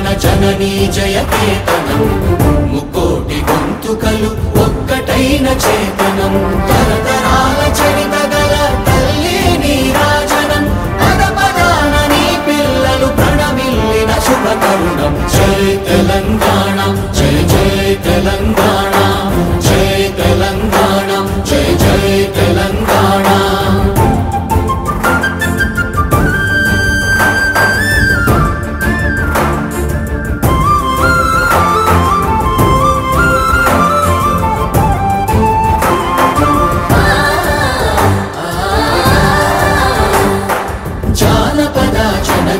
జీవన జననీ జయకేతనం ముకోటి గొంతుకలు ఒక్కటైన చేతనం తరతరాల చరిత గల తల్లి నీరాజనం పద పదాన నీ పిల్లలు ప్రణమిల్లిన శుభ తరుణం జై తెలంగాణ జై జై తెలంగాణ జై తెలంగాణ జై జై తెలంగాణ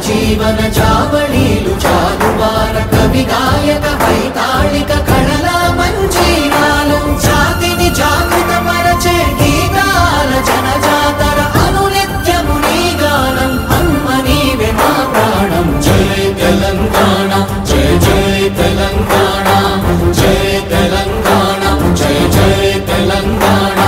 జీవన చావళీలు చాలువార కవి గాయక వైతాళిక కళల మంజీరాలు జాతిని జాగృత పరచే గీతాల జనజాతర అనునిత్యము నీ గానం అమ్మ నీవే మా ప్రాణం జై తెలంగాణ జై జై తెలంగాణ జై తెలంగాణ జై జై తెలంగాణ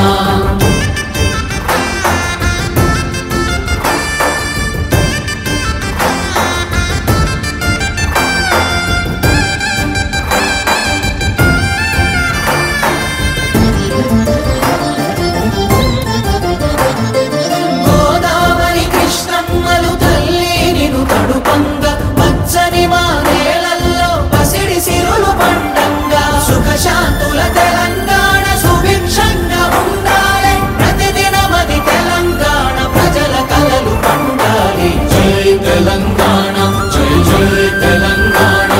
శాంతుల తెలంగాణ సుభిక్షంగా ఉండాలి ప్రతిదినమది తెలంగాణ ప్రజల కలలు పండాలి జై తెలంగాణ జై జై తెలంగాణ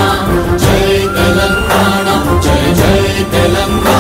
జై తెలంగాణ జై జై తెలంగాణ